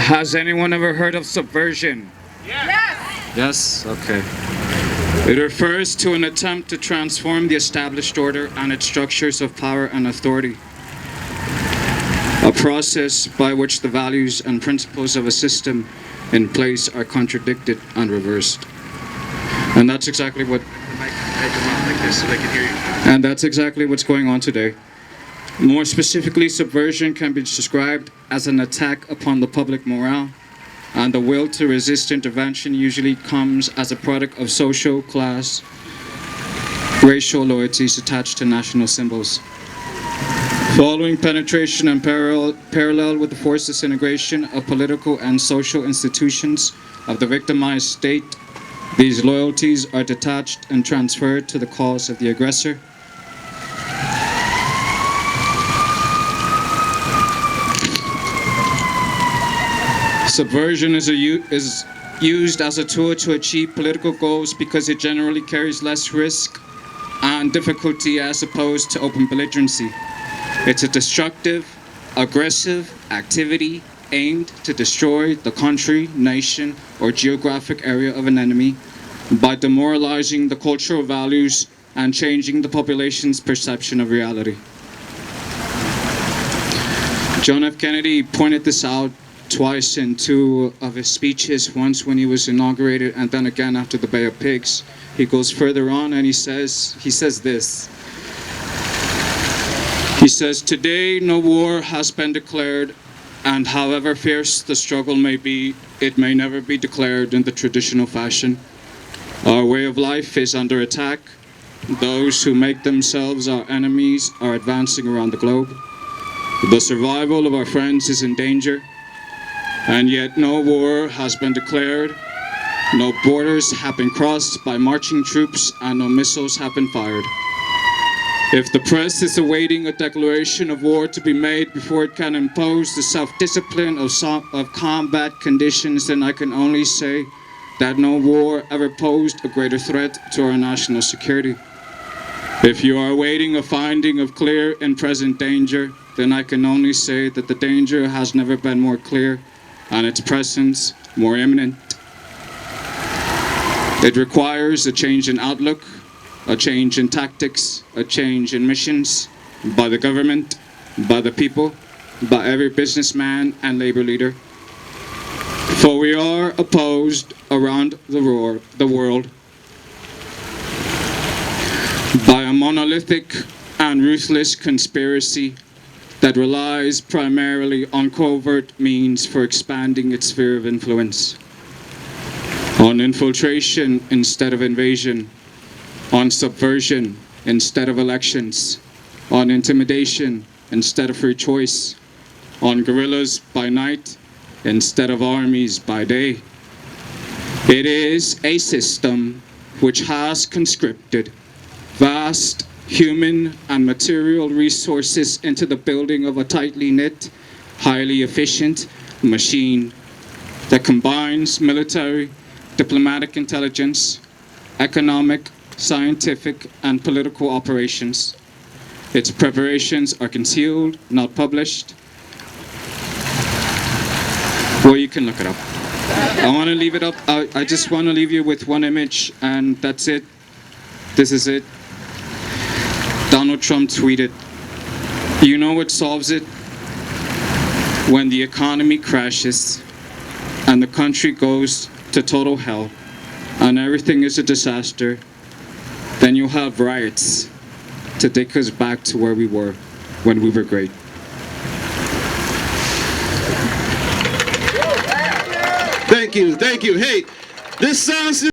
Has anyone ever heard of subversion? Yes. Yes? Okay. It refers to an attempt to transform the established order and its structures of power and authority. A process by which the values and principles of a system in place are contradicted and reversed. And that's exactly what... Like this so they can hear you. And that's exactly what's going on today. More specifically, subversion can be described as an attack upon the public morale, and the will to resist intervention usually comes as a product of social, class, racial loyalties attached to national symbols. Following penetration and parallel with the forced disintegration of political and social institutions of the victimized state, these loyalties are detached and transferred to the cause of the aggressor. Subversion is used as a tool to achieve political goals because it generally carries less risk and difficulty as opposed to open belligerency. It's a destructive, aggressive activity aimed to destroy the country, nation, or geographic area of an enemy by demoralizing the cultural values and changing the population's perception of reality. John F. Kennedy pointed this out twice in two of his speeches, once when he was inaugurated and then again after the Bay of Pigs. He goes further on and he says this. He says, "Today no war has been declared, and however fierce the struggle may be, it may never be declared in the traditional fashion. Our way of life is under attack. Those who make themselves our enemies are advancing around the globe. The survival of our friends is in danger. And yet no war has been declared, no borders have been crossed by marching troops, and no missiles have been fired. If the press is awaiting a declaration of war to be made before it can impose the self-discipline of combat conditions, then I can only say that no war ever posed a greater threat to our national security. If you are awaiting a finding of clear and present danger, then I can only say that the danger has never been more clear and its presence more imminent. It requires a change in outlook, a change in tactics, a change in missions by the government, by the people, by every businessman and labor leader. For we are opposed around the world by a monolithic and ruthless conspiracy that relies primarily on covert means for expanding its sphere of influence, on infiltration instead of invasion, on subversion instead of elections, on intimidation instead of free choice, on guerrillas by night instead of armies by day. It is a system which has conscripted vast human and material resources into the building of a tightly knit, highly efficient machine that combines military, diplomatic intelligence, economic, scientific, and political operations. Its preparations are concealed, not published. Well, you can look it up. I want to leave it up. I just want to leave you with one image, and that's it. This is it. Donald Trump tweeted, "You know what solves it? When the economy crashes and the country goes to total hell and everything is a disaster, then you'll have riots to take us back to where we were when we were great." Thank you. Hey, this sounds